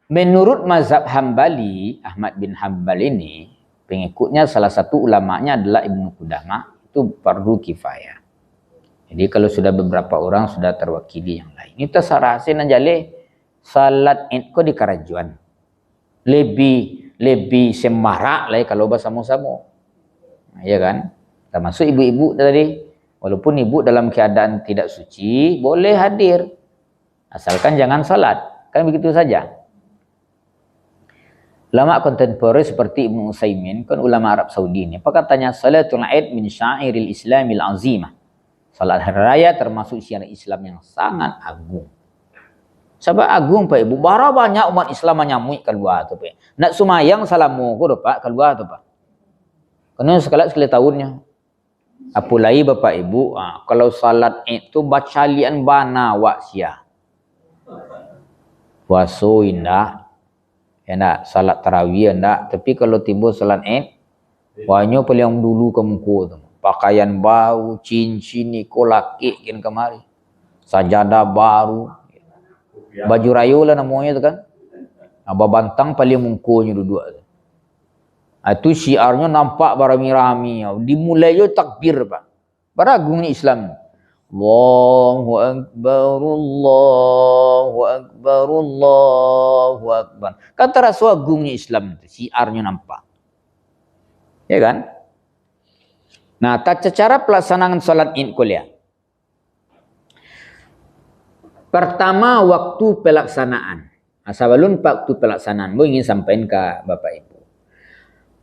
Menurut mazhab Hambali, Ahmad bin Hambal ini, pengikutnya salah satu ulamanya adalah Ibnu Qudamah, itu fardu kifayah. Jadi kalau sudah beberapa orang sudah terwakili yang lain. Ini tasarasin najale salat Id ko di karajuan. Lebih semarak lah kalau bersama-sama. Ya kan? Termasuk ibu-ibu tadi. Walaupun ibu dalam keadaan tidak suci, boleh hadir. Asalkan jangan salat. Kan begitu saja. Ulama kontemporer seperti Ibnu Utsaimin, kan ulama Arab Saudi ini, apa katanya? Salatul Id min syairil Islamil azimah. Salat hari raya termasuk syiar Islam yang sangat agung. Sebab agung Pak Ibu, bara banyak umat Islam menyambut keluar tu Pak. Nak sumayang salamu ko Pak keluar tu Pak. Kena sekali tahunnya. Apalagi Bapak Ibu, kalau salat itu baca lian bana wak sia. Puasa indah. Ya nak, salat tarawih enggak, tapi kalau timbul salat Id, banyak paling dulu ke muka tu. Pakaian baru, cincin ni kolakik kan kemari. Sajadah baru. Baju rayu lah namanya tu kan. Abah bantang paling mungkunya duduk tu. Itu syiarnya nampak berami-rami. Dimulai je takbir Pak. Beragung ni Islam. Allahu Akbar, Allahu Akbar, Allahu Akbar. Kata Rasul agungnya Islam itu, syiarnya nampak. Ya kan? Nah, tata cara pelaksanaan salat Id kuliah. Pertama, waktu pelaksanaan. Sebelum waktu pelaksanaan, saya ingin sampaikan ke Bapak Ibu.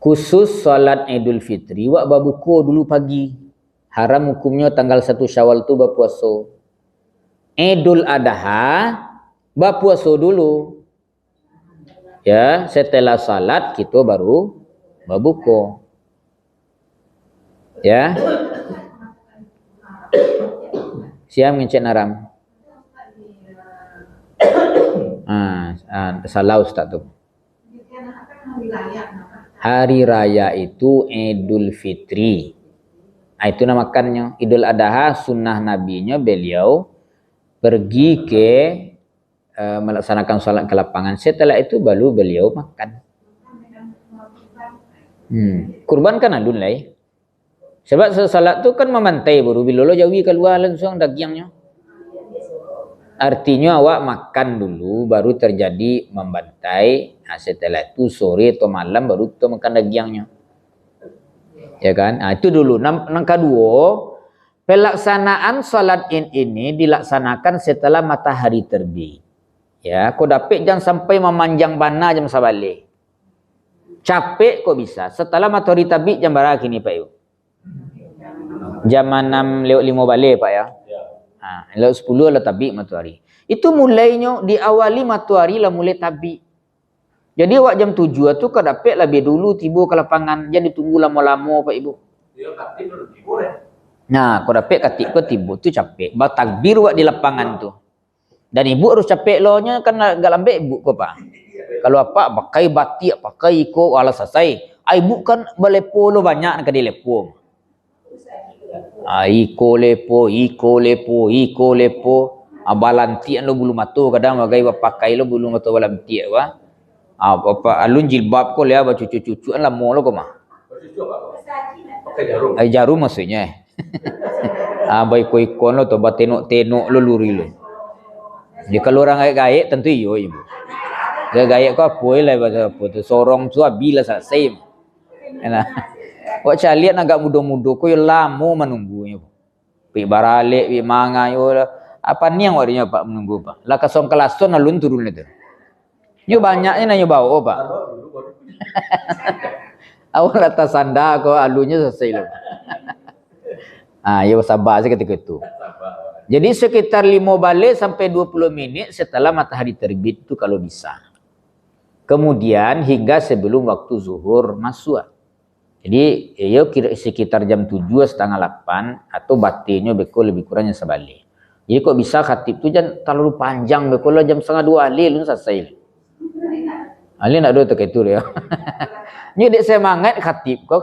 Khusus salat Idul Fitri, wak babuko dulu pagi. Haram hukumnya tanggal 1 Syawal tu berpuasa. Idul Adha berpuasa dulu. Ya, setelah salat kita baru berbuka. Ya. Siap ngecek haram. Salah Ustaz tu. Hari raya itu Idul Fitri. Itu namakannya Idul Adha, sunnah nabinya beliau pergi ke melaksanakan salat ke lapangan. Setelah itu baru beliau makan. Kurban kan adun lah. Sebab salat tu kan memantai baru bila lo jauhi keluar langsung dagingnya. Artinya awak makan dulu baru terjadi membantai. Setelah itu sore atau malam baru kita makan dagingnya. Ya kan? Itu dulu. Yang kedua, pelaksanaan salat Id ini dilaksanakan setelah matahari terbit. Ya, kau dapat jangan sampai memanjang bana jam sabalik. Capek kok bisa. Setelah matahari terbit jam berapa kini Pak Ibu? Jam 6:05 balik Pak ya. Lewat 10 lah terbit matahari. Itu mulainya diawali matahari lah mulai terbit. Jadi awak jam 7 tu kau dapat lebih dulu tiba ke lapangan. Jangan ditunggu lama-lama Pak Ibu. Dia katib dulu tiba ya. Nah, kau dapat katib kau tiba tu capek. Bertakbir awak di lapangan tu. Dan ibu harus capek lohnya kan agak lambat ibu kau Pak. Kalau apa pakai batik, pakai iko ala selesai. Ibu kan belepo lo banyak ke di lepo. Iko lepo. Balantian lo bulu matu kadang bagai pakai lo bulu matu balantian wah. Apa alun jilbab ko lihat cucu-cucuan lah molo ko mah. Pakai jarum. Jarum maksudnya. Baik ko ikon lo to tenok lo luri lo. Dia kalau orang gaya tentu iyo ibu. Dia gaya ko apa lah apa tu sorong tu bila selesai. Nah. Wak calian agak muda-muda ko yo lama menunggunya. Pi barale pi manga yo apa ni yang wadinya Pak menunggu Pak. Lah kasong kelason alun turun itu. Yo banyaknya nanya bawa Pak. Awal atas sanda kok alunya selesai loh. Ya sabar sih ketika itu. Jadi sekitar 5 balik sampai 20 menit setelah matahari terbit itu kalau bisa. Kemudian hingga sebelum waktu zuhur masuk. Jadi ya sekitar jam 7:30 atau batinnya beko lebih kurangnya sebalik. Jadi kok bisa khatib itu jangan terlalu panjang beko jam 1:30 alil selesai. Ali nak dua tak itu ya. Ni dek semangat khatib kau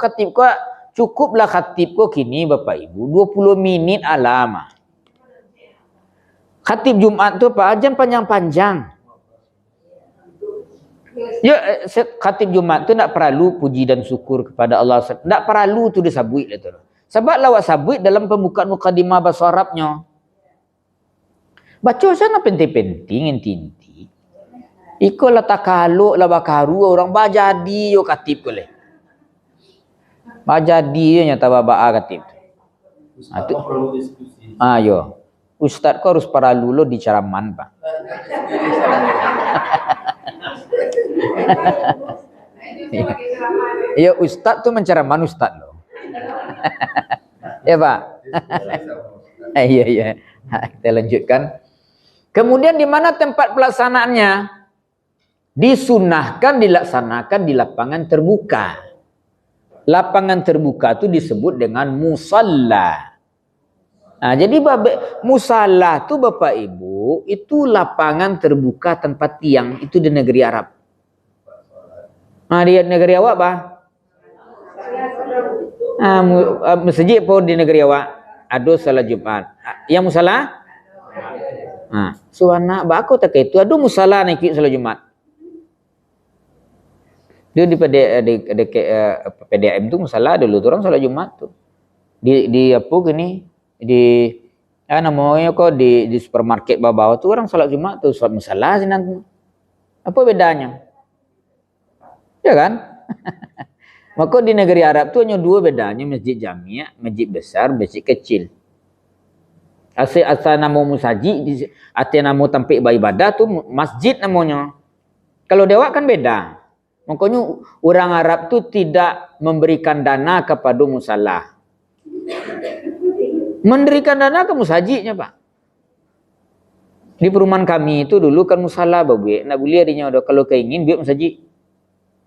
cukuplah khatib kau kini Bapak Ibu 20 minit alama. Khatib Jumat tu Pak jam panjang-panjang. Ya, khatib Jumat tu tak perlu puji dan syukur kepada Allah. Tak perlu tu disabut lah tu. Sebab lawak sabut dalam pembukaan mukadimah bahasa Arabnya. Baca sana penting-penting inti-inti. Ikolah takaluk lah bakaru orang bajadi yo khatib boleh. Bajadi yo nyata babaa khatib. Tu. Yo. Ustaz kau harus perlu lo di caraman, Pak. Ya ustaz tu menceraman ustaz lo. Ya Pak. Iya. Kita lanjutkan. Kemudian di mana tempat pelaksanaannya? Disunahkan dilaksanakan di lapangan terbuka. Lapangan terbuka itu disebut dengan musalla. Nah, jadi musalla tu Bapak Ibu itu lapangan terbuka tempat tiang itu di negeri Arab. Nah, di negeri awak bah? Masjid pun di negeri awak ada salat Jumat. Yang musalla? Suwana bako tak itu ada musalla naik salat Jumat. Dia di PDAM tu musalla dulu orang salat Jumat tu. Di apa gini? Di namanya kok di supermarket bawah tu orang salat Jumat tu salat musalla sih nanti. Apa bedanya? Ya kan? Maka di negeri Arab tu hanya dua bedanya, masjid jamiah, masjid besar, masjid kecil. Asal nama musajid, asal nama tempat beribadah tu masjid namanya. Kalau dewa kan beda. Makanya orang Arab tu tidak memberikan dana kepada musalla. Memberikan dana ke musajidnya, Pak. Di perumahan kami itu dulu kan musalla babuik, nak boleh adanya ada kalau keingin buat musajid.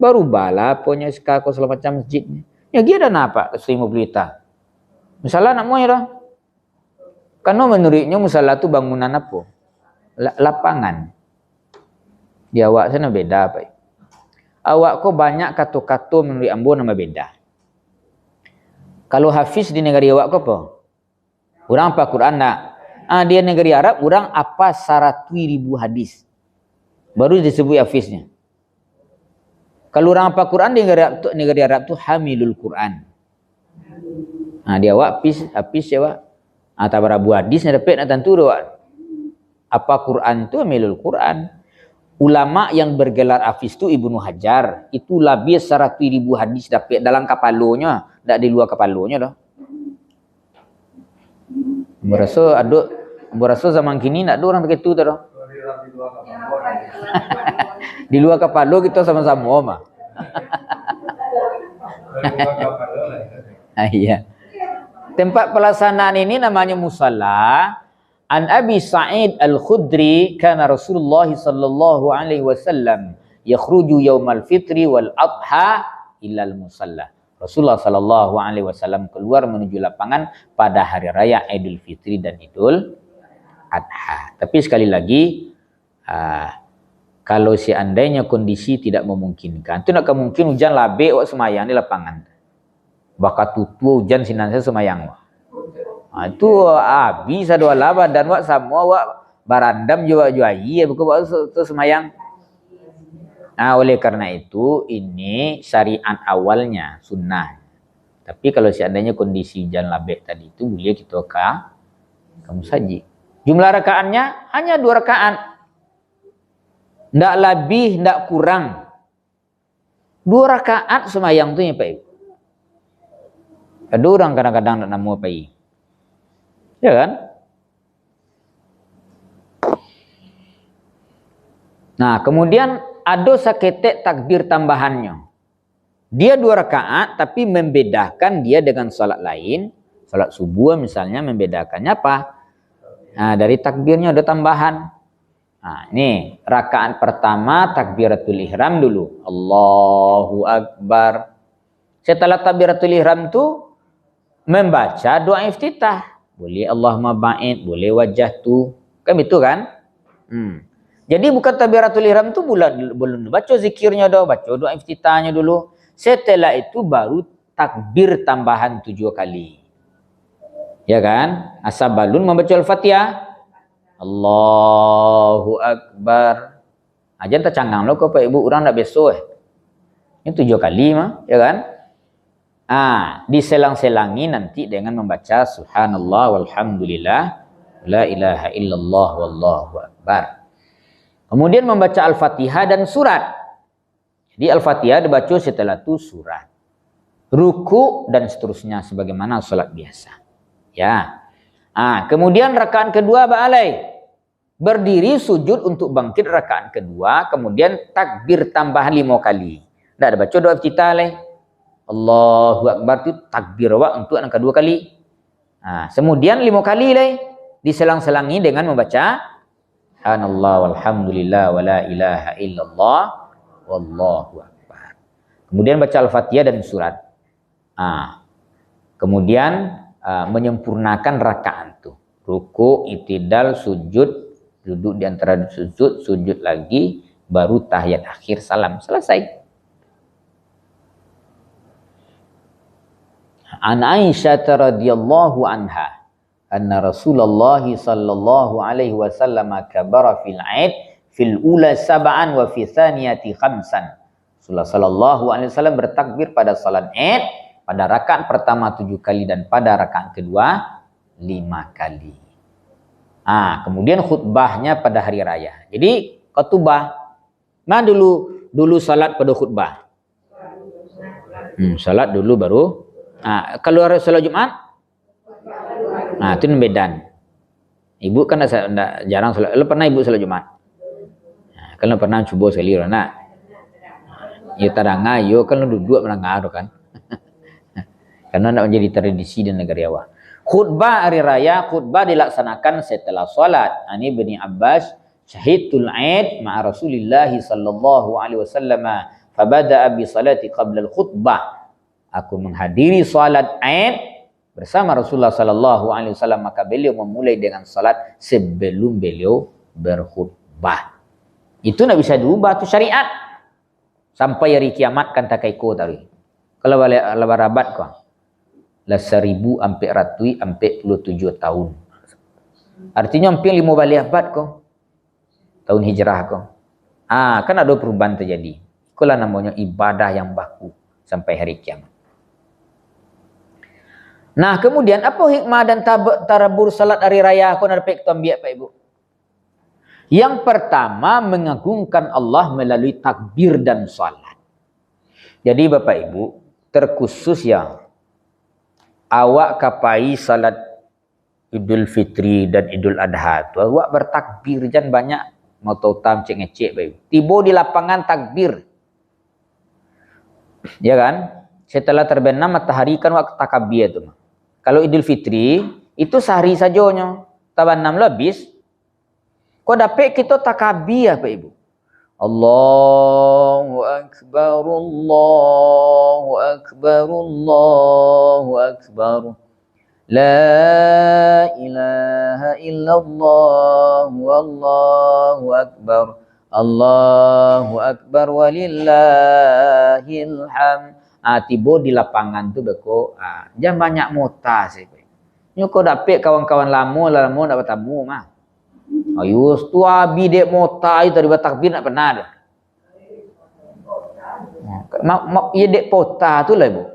Baru bala punya sekako segala macam masjidnya. Ya dia dana apa? 50 juta. Musalla nak mau ya dah. Karena menurutnya musalla tu bangunan apa? Lapangan. Di awak sana beda, Pak. Awak kok banyak kata-kata menurut ambo nama beda. Kalau hafiz di negeri awak kok apa? Orang apa Quran nak? Dia negeri Arab, orang apa 100,000 hadis. Baru disebut hafiznya. Kalau orang apa Quran di negeri Arab tu hamilul Quran. Dia awak hafiz ya awak. Tabara bu hadisnya dapat nak tentu awak. Apa Quran tu hamilul Quran. Ulama yang bergelar hafiz tu Ibnu Hajar, itu lebih 100,000 hadis dapat dalam kapalonya, tak di luar kapalonya dah. Berasa zaman kini nak ada orang begitu tu dah. Di luar kapalo kita sama-sama mah. Iya. Tempat pelaksanaan ini namanya musalla. An Abi Sa'id Al-Khudri kana Rasulullah sallallahu alaihi wasallam yakhruju yaumal fitri wal adha ila al-musalla. Rasulullah sallallahu alaihi wasallam keluar menuju lapangan pada hari raya Idul Fitri dan Idul Adha. Tapi sekali lagi kalau seandainya kondisi tidak memungkinkan, itu nak mungkin hujan labik wak semayang di lapangan. Bakat tutu hujan sinansa semayang. Itu habis ada laba dan wak semua wak barandam juga juai bukan wak tu semayang. Oleh karena itu ini syariat awalnya sunnah. Tapi kalau seandainya kondisi hujan labik tadi itu boleh kita ke musajid. Jumlah rakaatnya hanya 2 rakaat. Ndak lebih, ndak kurang. 2 rakaat semayang tu ya Pak Ibu. Ada orang kadang-kadang nak nama Pak Ibu. Ya kan? Nah, kemudian ada saketek takbir tambahannya. Dia 2 rakaat tapi membedakan dia dengan salat lain. Salat subuh misalnya membedakannya apa? Dari takbirnya ada tambahan. Ini rakaat pertama takbiratul ihram dulu. Allahu Akbar. Setelah takbiratul ihram tu membaca doa iftitah. Boleh Allahumma ba'id, boleh wajah tu. Kan itu kan? Jadi bukan takbiratul ihram tu belum baca zikirnya dah, baca doa iftitahnya dulu. Setelah itu baru takbir tambahan 7 kali. Ya kan? Asabalun membaca Al-Fatihah. Allahu Akbar. Jangan tercangang lo Bapak Ibu, orang nak besok Ini 7 kali mah, ya kan? Diselang-selangi nanti dengan membaca subhanallah walhamdulillah la ilaha illallah wallahu akbar. Kemudian membaca Al-Fatihah dan surat. Jadi Al-Fatihah dibaca setelah itu surat. Ruku dan seterusnya sebagaimana salat biasa. Ya. Kemudian rakaat kedua ba'alai. Berdiri sujud untuk bangkit rakaat kedua, kemudian takbir tambah 5 kali. Tidak ada baca doa kita leh. Allahu Akbar itu takbir untuk yang kedua kali. Kemudian 5 kali leh diselang-selangi dengan membaca subhanallah walhamdulillah wala ilaha illallah wallahu akbar. Kemudian baca Al-Fatihah dan surat. Kemudian menyempurnakan rakaat itu. Ruku, itidal, sujud, duduk di antara sujud lagi, baru tahiyat akhir salam. Selesai. An Aisyah radhiyallahu anha anna Rasulullah sallallahu alaihi wasallam kabara fil 'id fil ula sab'an wa fi thaniyati khamsan. Rasulullah sallallahu alaihi wasallam bertakbir pada salat Id pada rakaat pertama 7 kali dan pada rakaat kedua 5 kali. Kemudian khutbahnya pada hari raya. Jadi khutbah. Dulu salat pada khutbah. Salat dulu baru. Kalau hari salat Jumat, itu Medan. Ibu kan jarang salat. Lo pernah ibu salat Jumat? Kalau pernah coba sekali orang nak. Ya taranga, yo kan lo duduk mendengar kan. Karena nak menjadi tradisi di negara Jawa. Khutbah hari raya, khutbah dilaksanakan setelah salat. Ani Ibni Abbas, syahidul Aid ma'a Rasulillah sallallahu alaihi wasallam, fabada'a bi salati qabla al-khutbah. Aku menghadiri salat Aid bersama Rasulullah sallallahu alaihi wasallam, maka beliau memulai dengan salat sebelum beliau berkhutbah. Itu nak bisa diubah tu syariat. Sampai hari kiamat kan takaiko tadi. Kalau balik rabat kau. Lah 1000 ampe ratui ampe 27 tahun. Artinya hampir 5 balik abad kau. Tahun hijrah kau. Kan ada perubahan terjadi. Itulah namanya ibadah yang baku sampai hari kiamat. Nah, kemudian apa hikmah dan tarabur salat hari raya kau nak dapat ambil Pak Ibu? Yang pertama, mengagungkan Allah melalui takbir dan salat. Jadi Bapak Ibu, terkhusus yang awak kapai salat Idul Fitri dan Idul Adha tu, awak bertakbir jangan banyak mau tahu tam cek ngecek baik. Tiba di lapangan takbir. Ya kan? Setelah terbenam matahari kan waktu takbir tu. Kalau Idul Fitri itu sehari sajonya. Tabanam lebih. Kau dapat kita takbir Pak Ibu. Allahu Akbar, Allahu Akbar, Allahu Akbar. La ilaha illallah, Allahu Akbar. Allahu Akbar walillahil hamd. Tiba di lapangan tu beko. Jangan banyak mota sih. Nyo kau dapat kawan-kawan lama nak bertamu mah. Ayus tu abi dek mota itu dari takbir nak pernah dah. Ya dek pota tu lah ibu.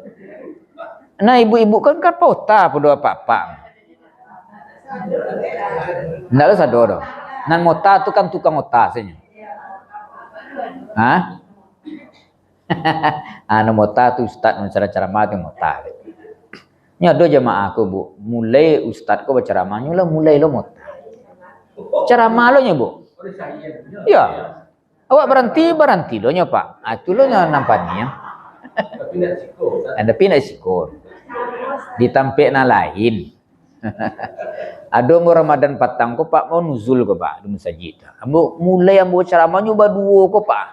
Nah ibu-ibu kan pota pada apa-apa. Ndak ada sado dah. Nan mota tu kan tukang mota saja. Anu mota tu ustaz cara-cara mati mota. Nya do jemaah aku bu, mulai ustaz ko berceramahnya lah mulai lo mota. Cara malunya bu. Ya. Awak berhenti donya Pak. Itu lo nampaknya. Tapi nak sikor. Ditampek na lain. Ada mau Ramadan patang ko Pak mau nuzul ko Pak di masjid. Ambo mulai ambo ceramahnya berdua ko Pak.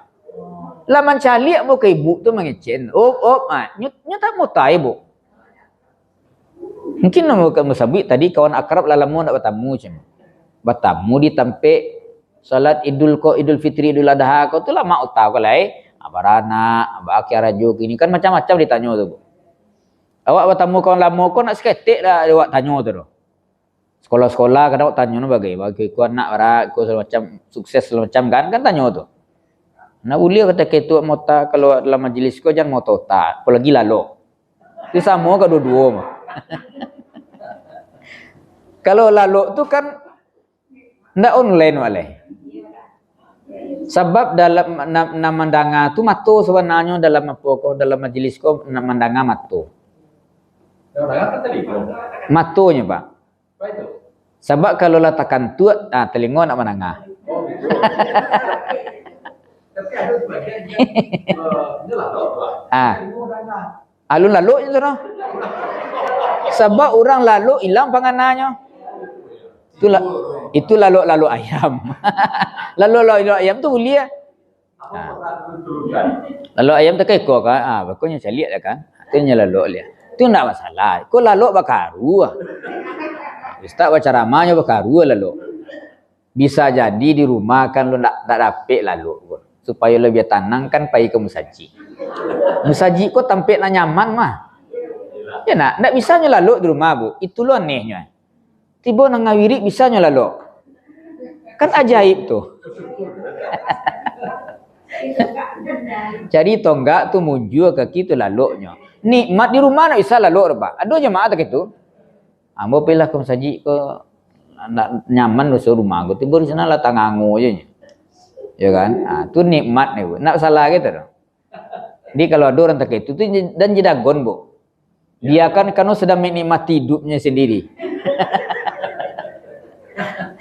Laman calik ambo ke ibu tu mengecen. Nyo tak mau tai bu. Mungkin ambo ke musabik tadi kawan akrab lalamu nak bertamu macam. Bertamu ditampek salat Idul Fitri Idul Adha kau tu lah mak tahu kalau abarana abaki rajuk ini kan macam-macam ditanya tu bu. Awak bertamu kawan lama kau nak seketik dah awak tanya tu doh. Sekolah-sekolah kadang awak tanya bagi kau nak orang kau macam sukses macam kan tanya tu. Nak ulia kata ketua mota kalau dalam majlis kau jangan mota otak, apalagi lalu. Itu sama ke dua-dua mah. Kalau lalu tu kan ndak online wale. Sebab dalam namandanga tu mato sebenarnya dalam apa kau dalam majlis kau namandanga mato. Matonya Pak. Sebab kalau latakan tu telingo nak menangah. Alun lalu itu noh. Sebab orang lalu hilang panganannya. Itu lalu ayam. lalu ayam tu boleh. Lalu ayam tak kekok kan? Pokoknya saya lihat kan. Itu lalu dia. Itu enggak masalah. Kau lalu bakaru. Ustaz baca ramanya bakaru lalu. Bisa jadi di rumah kan lu tak dapet lalu. Supaya lebih tenang kan pergi ke musaji. Musaji kok tampil nak nyaman mah. Ya nak, tak bisanya lalu di rumah bu. Itu lo anehnya. Tiba nang ngawirik bisanya lalu. Kan ajaib tuh. Jadi tonggak tu muncul ke gitu lalunya. Nikmat di rumah nak bisa lalu apa? Ada jemaah tak gitu. Ambo pilih ke musaji ke nak nyaman lu rumah gue tiba di sana lah tangangu aja. Ya kan? Tu nikmat nih bu. Nak salah gitu dong. Jadi kalau ada orang tak itu tu dan jedagon bu. Dia kan karena sedang menikmati hidupnya sendiri.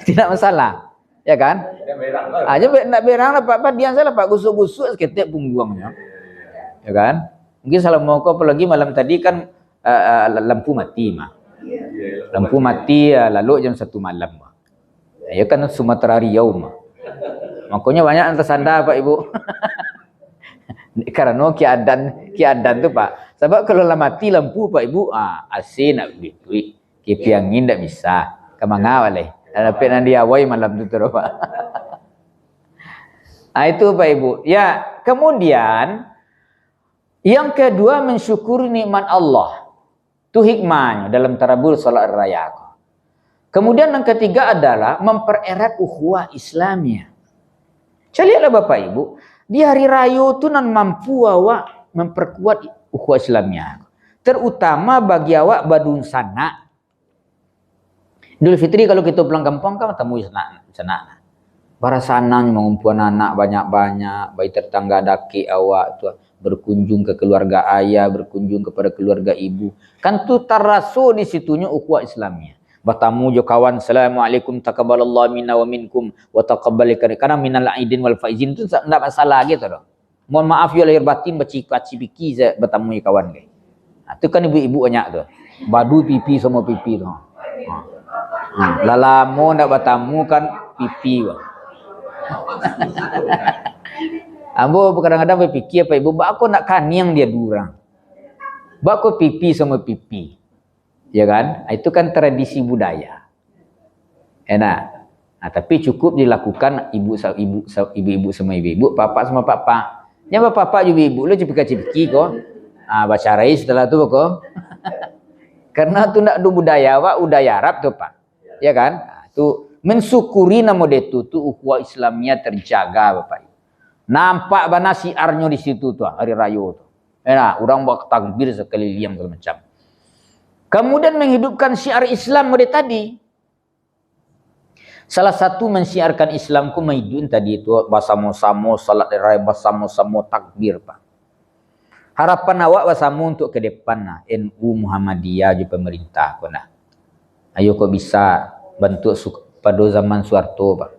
Tidak masalah. Ya kan? Aja nak berang lah Pak dia salah Pak gusuk-gusuk seketik pungguangnya. Ya kan? Mungkin salah mau kau apalagi malam tadi kan lampu mati mah. Lampu mati lalu jam 1 malam mah. Ya kan Sumatera Riau mah. Makanya banyak yang tersandar Pak Ibu. Karena keadaan tu Pak. Sebab kalau lah mati lampu Pak Ibu, AC nak duit. Kipi angin tak bisa. Kemana boleh? Dapat nanti awai malam tu terus Pak. Itu Pak Ibu. Ya, kemudian yang kedua mensyukuri nikmat Allah. Itu hikmahnya dalam tarabul salat raya. Kemudian yang ketiga adalah mempererat ukhuwah Islamiyah. Lihatlah Bapak Ibu, di hari raya tu nan mampu awak memperkuat ukhuwah Islamiyah. Terutama bagi awak badun sana. Idul Fitri kalau kita pulang kampung kan temu sana. Para sanang mengumpulan anak banyak-banyak, baik tetangga daki awak tu berkunjung ke keluarga ayah, berkunjung kepada keluarga ibu. Kan tu taraso di situnya ukhuwah Islamiyah. Bertamu jo kawan, assalamualaikum taqabbalallahu minna wa minkum wa taqabbalika karena minal aidin wal faizin tu tak masalah gitu doh. Mohon maaf ya lahir batin baciki saya bertamu kawan guys. Itu kan ibu-ibu banyak tu. Badu pipi sama pipi tu. Lalamo ndak bertamu kan pipi. Ambo kadang-kadang berfikir apa ibu, aku nak kaniang dia durang. Bako pipi sama pipi. Ya kan? Itu kan tradisi budaya. Enak. Tapi cukup dilakukan ibu-ibu sama ibu-ibu, papa sama papa. Yang papa juga ibu lu cipika-cipiki kok. Baca rai setelah tu kok. Karena tu nak budaya budaya Arab tu Pak. Ya kan? Tu mensyukuri nama detu tu ukhuwah Islamiyah terjaga Bapak. Nampak bana siarnya di situ tu hari raya tu. Enak, orang buat takbir sekeliling segala macam. Kemudian menghidupkan syiar Islam model tadi. Salah satu mensiarkan Islamku mahidun tadi itu bersama-sama salat raya bersama-sama takbir Pak. Harapan awak bersama untuk ke depan NU Muhammadiyah juga pemerintah kau nah. Ayo kau bisa bentuk pada zaman Soeharto Pak.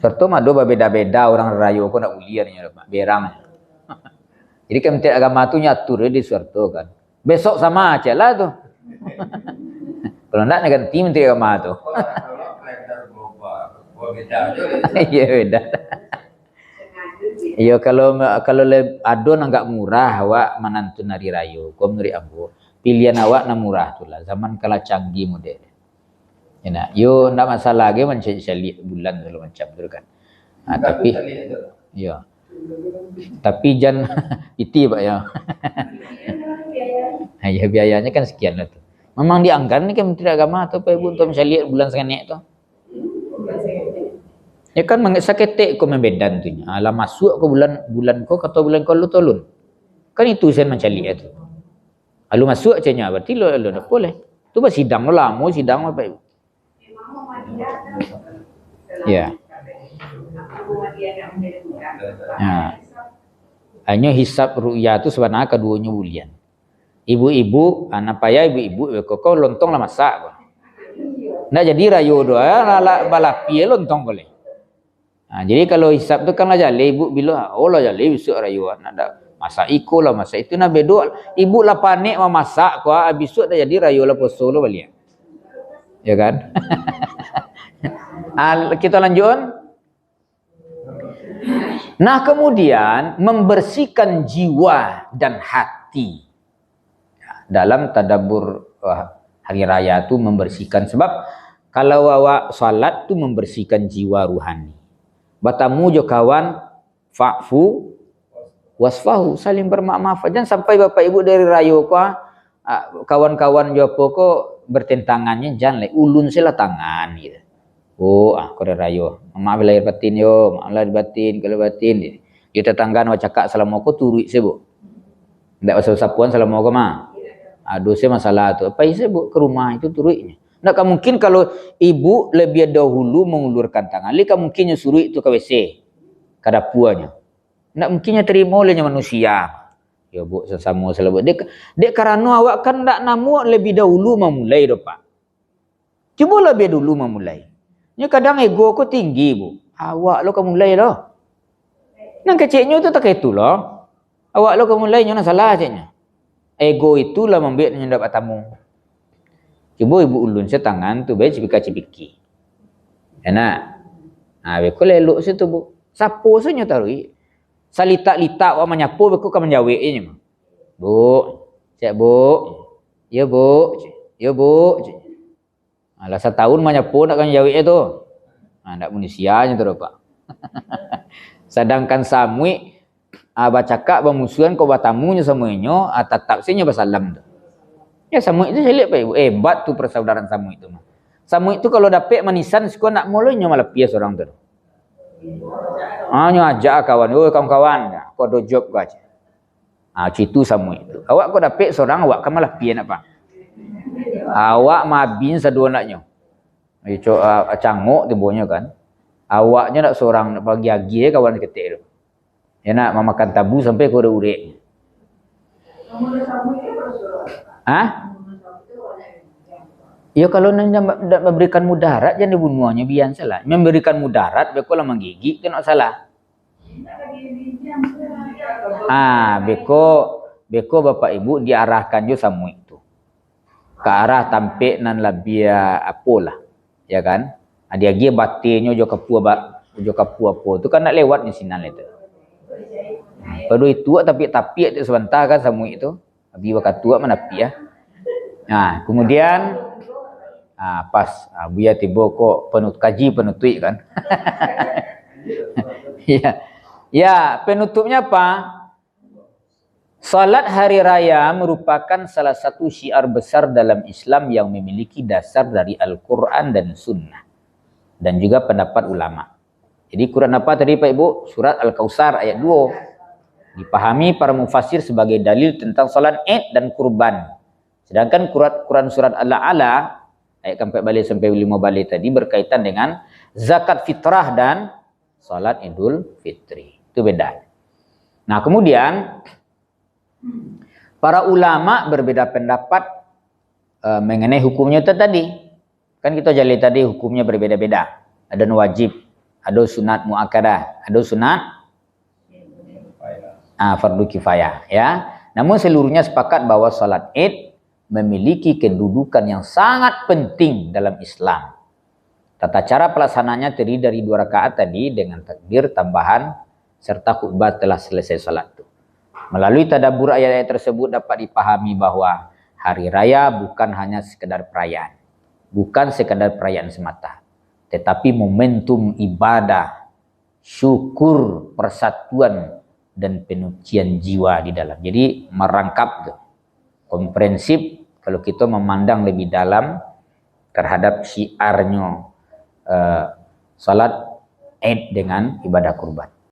Soeharto mah do beda-beda orang raya kau nak ulian ya Pak, berang. Jadi Kementerian Agama tu nyatur di Soeharto kan. Besok sama aja lah tu. Kalau nak ganti Menteri Agama tu. Iya beda. Iya kalau ada enggak murah awak menantu nari rayu, kau menurut ambo. Pilihan awak na murah tu lah. Zaman kala canggih model. Ya nak, yo ndak masalah lagi mencari bulan segala macam tu kan. Tapi ya. Tapi jangan iti Pak ya. Ya biayanya kan sekian lah tu. Memang diangkat ni kan Menteri Agama atau Pak Ibu untuk mencari bulan sekian tu. Ya kan mangsa ketek ko membedan tu nya. Ala masuk ke bulan ko kata bulan ko lu tolun. Kan itu sen mencali itu. Lalu masuk aja nya berarti lo dak boleh. Tu bah sidang lah, mau sidang apa ibu? Ya. Ya. Hanya hisab ru'ya tu sebenarnya keduanya bulian. Ibu-ibu, anak payah ibu-ibu kok lontong lah masak. Ndak jadi rayo doa la balapi lontong boleh. Nah, jadi kalau hisab tu kan lah jale ibu bila oh lah jale besok rayo nak masak iko lah masak itu nak bedo ibu lah panik mau masak ko besok dah jadi rayo lah poso lo balik. Ya kan? Kita lanjut. Nah, kemudian membersihkan jiwa dan hati. Dalam tadabbur hari raya tu membersihkan sebab kalau awak salat tu membersihkan jiwa ruhani. Batamu jo kawan fa'fu wasfahu, saling bermaaf. Jangan sampai bapak ibu dari rayo ko kawan-kawan jo apa ko bertentangannya jangan ulun sila tangan gitu. Oh, ko rayo. Maaf lahir batin yo, maaf lahir batin kalau batin. Dia tetangga no cakap salamoko turui sebo. Ndak usah-usapuan salamoko mah. Dosa masalah tu. Apa sebo ke rumah itu turuinya. Ndak mungkin kalau ibu lebih dahulu mengulurkan tangan. Lika mungkinnya suruh itu ke WC. Ke dapurnya. Ndak mungkinnya terima olehnya manusia. Ya bu, sesama selalu. Dek karena awak kan ndak namu lebih dahulu memulai do Pak. Cuba lebih dulu memulai. Ini kadang ego aku tinggi bu. Awak lo kamu mulai lo. Nang kecilnya tu tak itu lo. Awak lo kamu mulai nyonya salah ceknya. Ego itulah membuatnya dapat tamu. Cuba ibu ulun setangan tu baik cipika-cipiki. Enak. Nah, beko lelok situ bu. Sapo saja tarui. Salita-lita awak menyapu beko kan menjawab ini mah. Bu, cek bu. Ya bu. Ya bu. Alah setahun menyapu nak kan jawab itu. Nah, ndak manusianya tu Pak. Sedangkan samui bacakak bermusuhan kau batamunya semuanya tetap senya bersalam tu. Ya samui itu saya lihat Pak Ibu. Hebat tu persaudaraan samui itu mah. Samui itu kalau dapat manisan suka nak mulanya malah pias orang tu. Nyo ajak kawan, "Oi kawan-kawan, kau ada job kau aja." Citu samui itu. Awak kau dapat seorang awak kan malah pias apa? Awak mabin sedua naknya. Itu cangok tibonya kan. Awaknya nak seorang nak bagi agi kawan ketik tu. Ya nak memakan tabu sampai kau ada urek. Ya kalau nak memberikan mudarat jangan dibunuhnya biar salah. Memberikan mudarat beko lah menggigit kena salah. Beko bapak ibu diarahkan jo samu itu. Ke arah tampik nan labia apolah. Ya kan? Dia gi batinyo jo kapua apa tu kan nak lewat di sinan itu. Pada itu tapi itu sebentar kan samu itu. Abi wakatua mana pi ya. Nah, kemudian pas buya tiba kok penutui kan. Ya, penutupnya apa? Salat hari raya merupakan salah satu syiar besar dalam Islam yang memiliki dasar dari Al-Quran dan Sunnah. Dan juga pendapat ulama. Jadi Quran apa tadi Pak Ibu? Surat Al-Kautsar ayat 2. Dipahami para mufassir sebagai dalil tentang salat Id dan kurban. Sedangkan Quran surat Al-A'la ayat 4 balik sampai 5 balik tadi berkaitan dengan zakat fitrah dan salat Idul Fitri. Itu beda. Nah, kemudian para ulama berbeda pendapat mengenai hukumnya itu tadi. Kan kita jali tadi hukumnya berbeda-beda. Ada wajib, ada sunat muakkadah, ada sunat fardu kifayah ya. Namun seluruhnya sepakat bahwa salat Id memiliki kedudukan yang sangat penting dalam Islam. Tata cara pelaksananya terdiri dari 2 rakaat tadi dengan takbir tambahan serta khutbah telah selesai salat itu. Melalui tadabbur ayat-ayat tersebut dapat dipahami bahwa hari raya bukan hanya sekedar perayaan. Bukan sekadar perayaan semata. Tetapi momentum ibadah, syukur, persatuan, dan penyucian jiwa di dalam. Jadi merangkap komprehensif kalau kita memandang lebih dalam terhadap syiarnya salat Eid dengan ibadah kurban.